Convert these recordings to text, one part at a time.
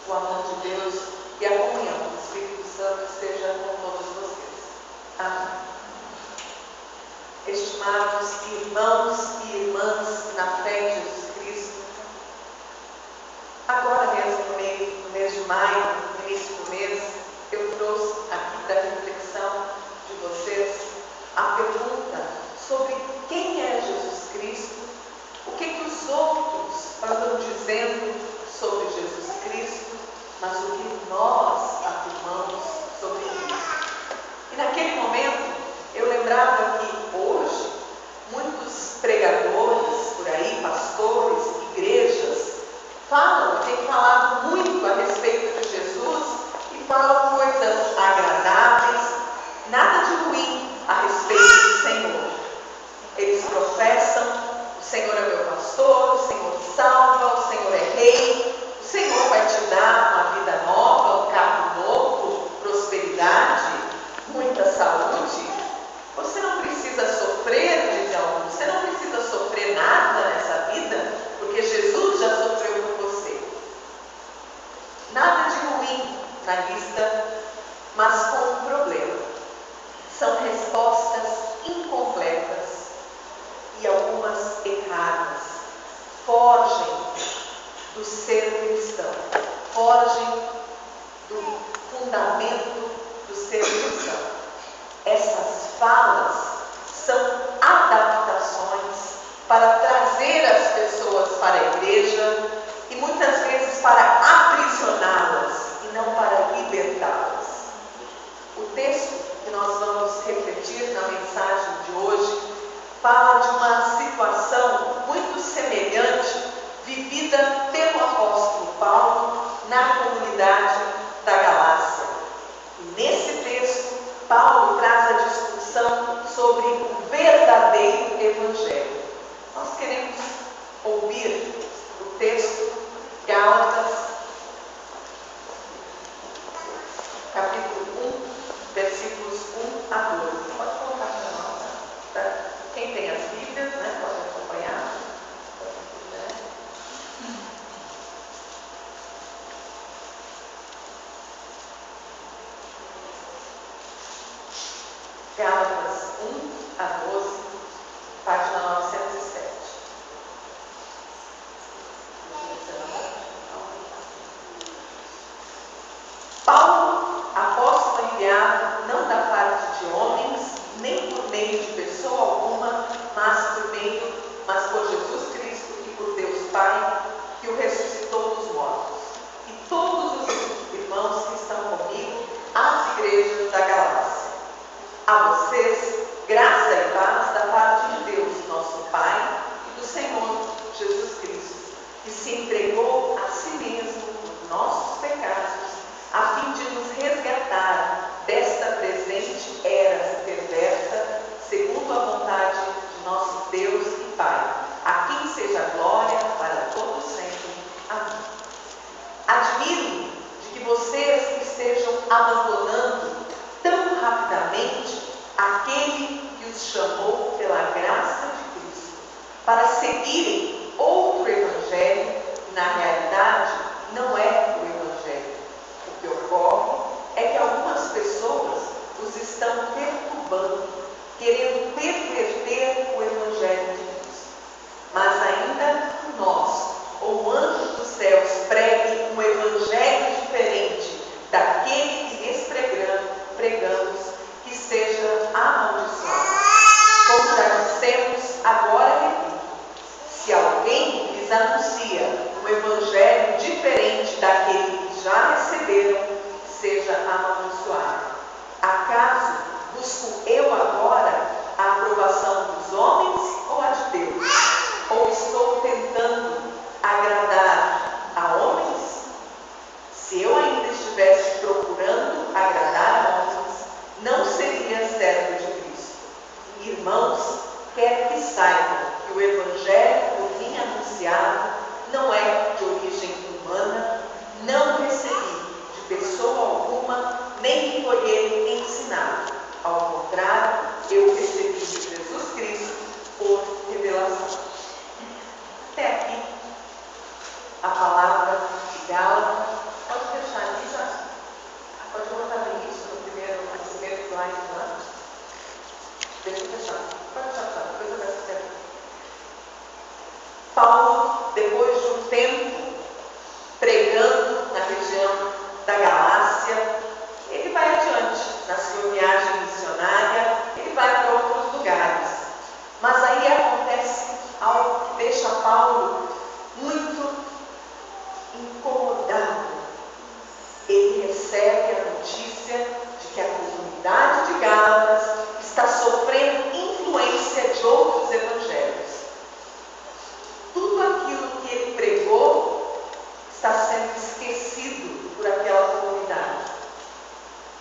o amor de Deus e a comunhão do Espírito Santo esteja com todos vocês. Amém. Estimados irmãos e irmãs na fé em Jesus Cristo, agora mesmo no mês de maio, no início do mês, eu trouxe aqui para a reflexão de vocês a pergunta sobre quem é Jesus Cristo, o que os outros andam dizendo sobre Jesus Cristo, mas o que nós afirmamos sobre Cristo. E naquele momento eu lembrava que hoje muitos pregadores por aí, pastores, igrejas, têm falado muito a respeito de Jesus e falam coisas agradáveis, nada de ruim a respeito do Senhor. Eles professam: o Senhor é meu pastor, o Senhor salva, o Senhor é rei, o Senhor vai te dar uma vida nova, um carro novo, prosperidade, muita saúde. Você não precisa sofrer, Digão, você não precisa sofrer nada nessa vida, porque Jesus já sofreu por você. Nada de ruim na lista, mas com um problema. São respostas incompletas e algumas erradas. Fogem do ser cristão, fogem do fundamento do ser cristão. Essas falas são adaptações para trazer as pessoas para a igreja e muitas vezes para aprisioná-las e não para libertá-las. O texto que nós vamos refletir na mensagem de hoje fala de uma situação muito semelhante vivida pelo apóstolo Paulo na comunidade da Galácia. E nesse texto, Paulo traz a discussão sobre o verdadeiro evangelho. Nós queremos ouvir o texto Gálatas, capítulo 1, versículos 1 a 12. Pode colocar para nós, tá? Quem tem as Bíblias, né, pode acompanhar. Gálatas 1 a 12, página 907. Paulo, apóstolo enviado, não da parte de homens, nem por meio de pessoa alguma, mas por Jesus Cristo e por Deus Pai, que o ressuscitou dos mortos. E todos os irmãos que estão comigo, às igrejas da Galácia. A vocês, graça e paz da parte de Deus, nosso Pai, e do Senhor Jesus Cristo, que se entregou a si mesmo por nossos pecados, a fim de nos resgatar desta presente era perversa, segundo a vontade de nosso Deus e Pai, a quem seja glória para todos sempre. Amém. Admiro-me de que vocês estejam abandonando tão rapidamente aquele que os chamou pela graça de Cristo, para seguirem outro evangelho, que na realidade não é o evangelho. O que ocorre é que algumas pessoas os estão perturbando, querendo perverter o evangelho de Cristo. Mas ainda que nós, ou o anjo dos céus, pregue um evangelho diferente daquele que lhes pregamos, que seja amaldiçoado. Como já dissemos, agora repito: se alguém lhes anuncia um evangelho diferente daquele que já receberam, seja amaldiçoado. Acaso busco eu agora a aprovação dos homens ou a de Deus? Ou estou tentando agradar a homens? Se eu ainda estivesse procurando agradar a homens, não seria servo de Cristo. Irmãos, quero que saibam que o evangelho por mim anunciado não é de origem humana, não recebi de pessoa alguma, nem foi ele ensinado. Ao contrário, eu recebi de Jesus Cristo por revelação. Até aqui esquecido por aquela comunidade.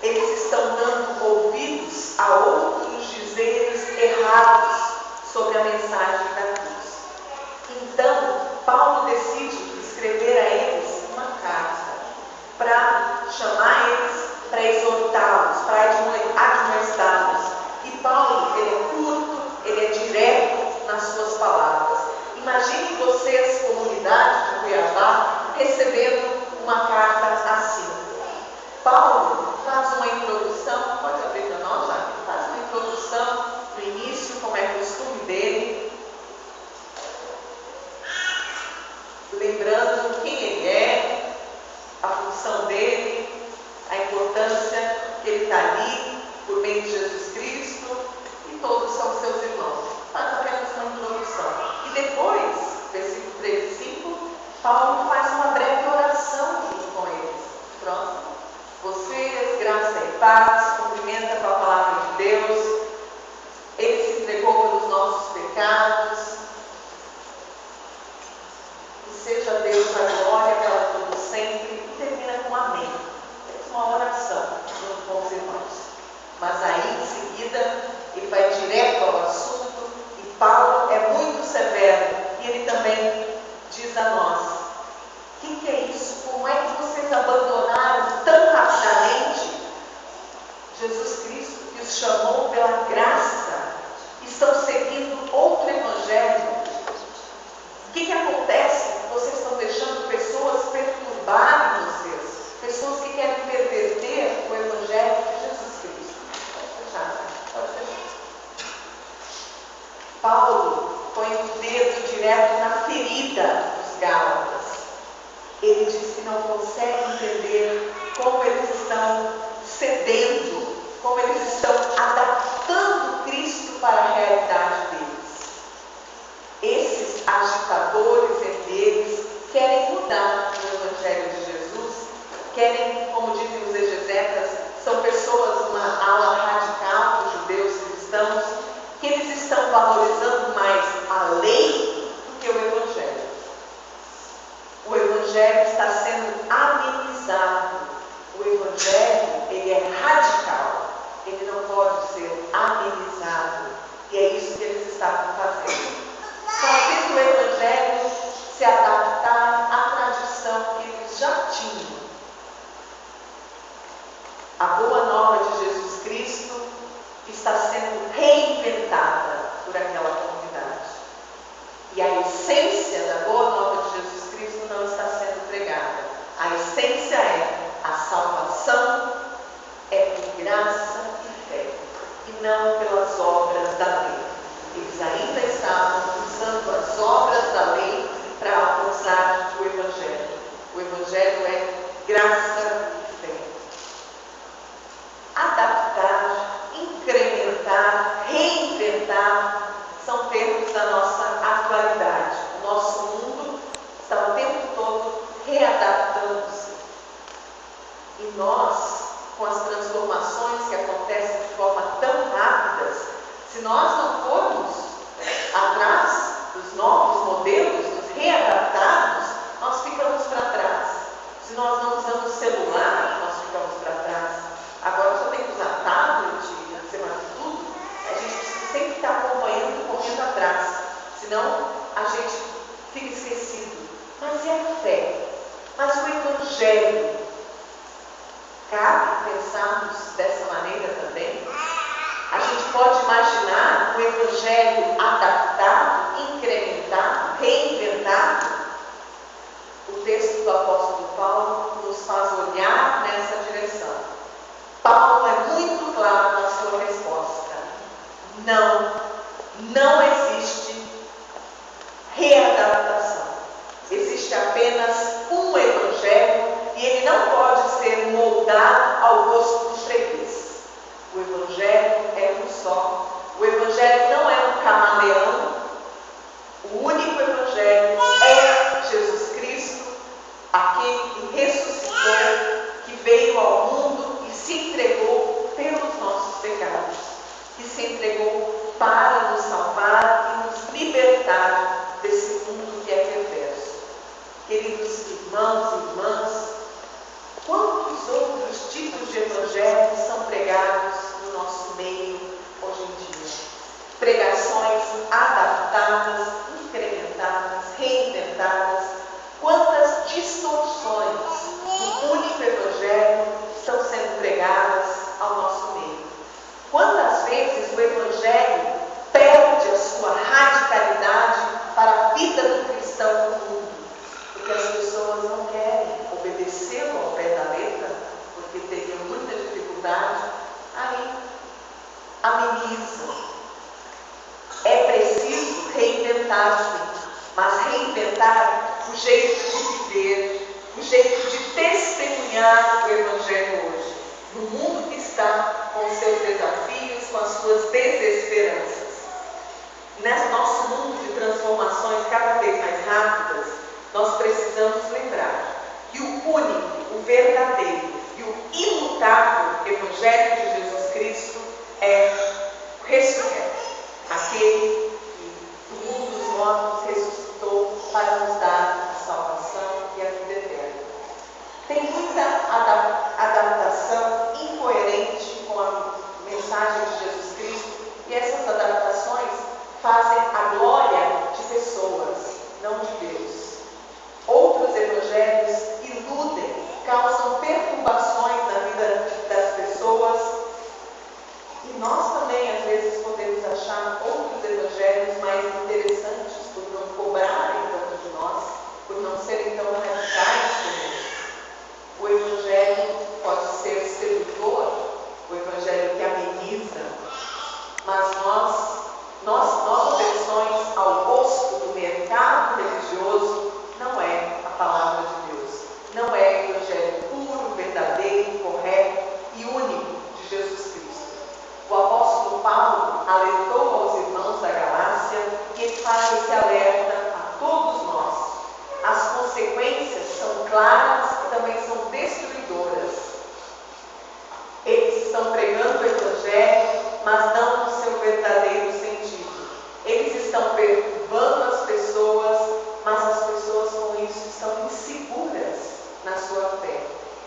Eles estão dando ouvidos a outros dizeres errados sobre a mensagem da cruz. Então, Paulo decide escrever a eles uma carta para chamar eles, para exortá-los, para admoestá-los. E Paulo, ele é curto, ele é direto nas suas palavras. Imagine vocês, comunidade de Cuiabá, recebendo uma carta assim. Paulo faz uma introdução, pode abrir para nós, já? Faz uma introdução no início, como é costume dele, lembrando quem ele é, a função dele, a importância que ele está ali por meio de Jesus Cristo, e todos são seus irmãos. Faz apenas uma introdução. E depois, versículo 3 e 5, Paulo faz uma breve oração junto com eles. Próximo. Vocês, graça e paz, cumprimenta com a palavra de Deus. Ele se entregou pelos nossos pecados. E seja Deus a glória para todos sempre. E termina com amém. É uma oração junto com os irmãos. Mas aí, em seguida, ele vai direto ao assunto. E Paulo é muito severo. E ele também diz a nós: o que é isso? Como é que vocês abandonaram tão rapidamente Jesus Cristo, que os chamou pela graça, estão seguindo outro evangelho? O que acontece? Vocês estão deixando pessoas perturbarem vocês, pessoas que querem perverter o evangelho de Jesus Cristo. Pode fechar, pode fechar. Paulo põe o dedo direto na ferida dos Gálatas. Ele diz que não consegue entender como eles estão cedendo, como eles estão adaptando Cristo para a realidade deles. Esses agitadores entre eles querem mudar o Evangelho de Jesus, querem, como dizem os exegetas, são pessoas, uma ala radical dos judeus cristãos, que eles estão valorizando mais a lei do que o Evangelho. O Evangelho está sendo amenizado. O Evangelho, ele é radical. Ele não pode ser amenizado. E é isso que eles estavam fazendo. Fazendo o Evangelho se adaptar à tradição que eles já tinham. A boa nova de Jesus Cristo está sendo reinventada por aquela comunidade. E a essência da boa nova de Jesus Cristo não está sendo pregada. A essência é: a salvação é por graça e fé, e não pelas obras da lei. Eles ainda estavam usando as obras da lei para alcançar o Evangelho. O Evangelho é graça e fé. Adaptar, incrementar, reinventar são termos da nossa atualidade. O nosso mundo está o tempo todo readaptando-se. E nós, com as transformações que acontecem de forma tão rápidas, se nós não formos atrás dos novos modelos, nos readaptarmos, nós ficamos para trás. Se nós não usamos celular, nós ficamos para trás. Agora só tem que usar tablet, acima de tudo. A gente precisa sempre estar acompanhando e correndo atrás, senão a gente fica esquecido. Mas é a fé, mas o Evangelho. Cabe pensarmos dessa maneira também? A gente pode imaginar o Evangelho adaptado, incrementado, reinventado? O texto do apóstolo Paulo nos faz olhar nessa direção. Paulo é muito claro na sua resposta. Não existe readaptação. Existe apenas um Evangelho e ele não pode ser moldado ao gosto do freguês. O Evangelho é um só. O Evangelho não é um camaleão. O único Evangelho é Jesus Cristo, aquele que ressuscitou, que veio ao mundo e se entregou pelos nossos pecados, que se entregou para nos salvar e nos libertar desse mundo que é perverso. Queridos irmãos e irmãs, tipos de evangelhos são pregados no nosso meio hoje em dia. Pregações adaptadas, incrementadas, reinventadas. Quantas distorções do único evangelho estão sendo pregadas ao nosso meio? Quantas vezes o evangelho perde a sua radicalidade para a vida do cristão no mundo? Porque as pessoas não querem obedecê-lo ao pé da letra, porque teriam muita dificuldade, aí amenizam. É preciso reinventar-se, mas reinventar o jeito de viver, o jeito de testemunhar o evangelho hoje, no mundo que está com os seus desafios, com as suas desesperanças. Nesse nosso mundo de transformações cada vez mais rápidas, nós precisamos lembrar que o único, o verdadeiro e o imutável Evangelho de Jesus Cristo é o ressurreto, aquele que do mundo dos mortos ressuscitou para nos dar a salvação e a vida eterna. Tem muita adaptação incoerente com a mensagem de Jesus Cristo, e essas adaptações fazem a glória de pessoas, não de Deus. Outros evangelhos iludem, causam perturbações na vida das pessoas, e nós também às vezes podemos achar outros evangelhos mais interessantes por não cobrarem tanto de nós, por não serem tão radicais como este. O evangelho pode ser sedutor, o evangelho que ameniza, mas nós obedecemos ao gosto do mercado religioso. Não é a palavra de Deus, não é o evangelho puro, verdadeiro, correto e único de Jesus Cristo. O apóstolo Paulo alertou aos irmãos da Galácia e ele faz esse alerta a todos nós. As consequências são claras e também são destruidoras. Eles estão pregando o evangelho, mas não no seu verdadeiro sentido. Eles estão perturbando as pessoas, mas as pessoas com isso estão inseguras na sua fé.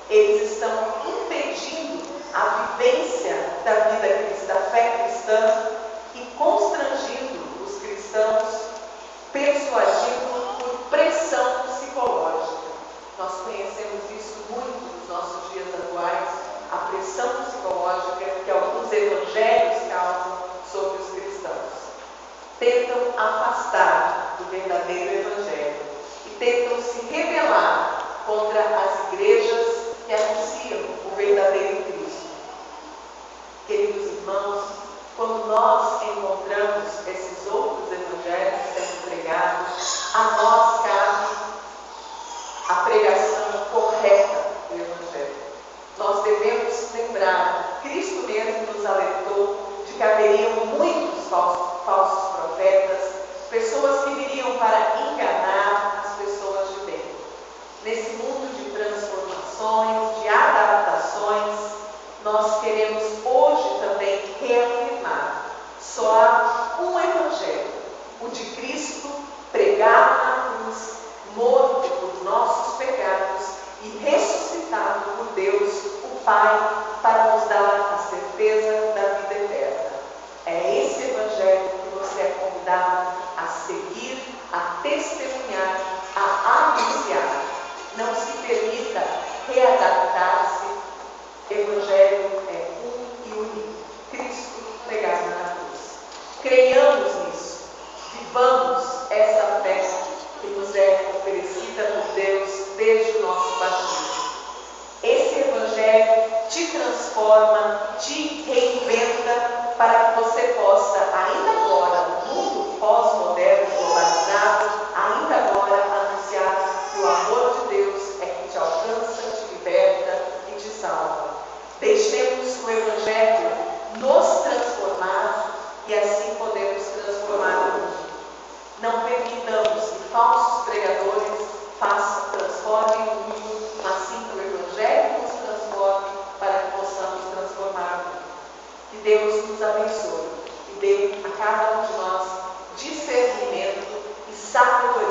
Eles estão impedindo a vivência da vida cristã, da fé cristã, e constrangindo os cristãos, persuadindo por pressão psicológica. Nós conhecemos isso muito nos nossos dias atuais, a pressão psicológica que alguns evangelhos causam sobre os cristãos. Tentam afastar do verdadeiro evangelho e tentam se rebelar contra as igrejas que anunciam o verdadeiro Cristo. Queridos irmãos, quando nós encontramos esses outros evangelhos sendo pregados, a nós cabe a pregação correta do evangelho. Nós devemos lembrar, Cristo mesmo nos alertou de que haveriam muitos falsos profetas, pessoas que viriam para enganar as pessoas de bem. Nesse mundo de transformações, de adaptações, nós queremos hoje também reafirmar: só há um evangelho, o de Cristo pregado na cruz, morto por nossos pecados e ressuscitado por Deus, o Pai, para nos dar a certeza da vida eterna. É esse evangelho que você é convidado a seguir, a testemunhar, a anunciar. Não se permita readaptar-se. Evangelho é um e único, Cristo pregado na cruz. Creiamos nisso, vivamos essa fé que nos é oferecida por Deus desde o nosso batismo. Esse evangelho te transforma, te reinventa para que você possa, ainda agora, no mundo pós-moderno, globalizado, ainda agora anunciar que o amor de Deus é que te alcança, te liberta e te salva. Deixemos o evangelho nos transformar e assim podemos transformar o mundo. Não permitamos que falsos pregadores transformem o mundo, mas sim que o evangelho nos transforme para que possamos transformar o mundo. Que Deus nos abençoe e dê a cada um de nós discernimento e sabedoria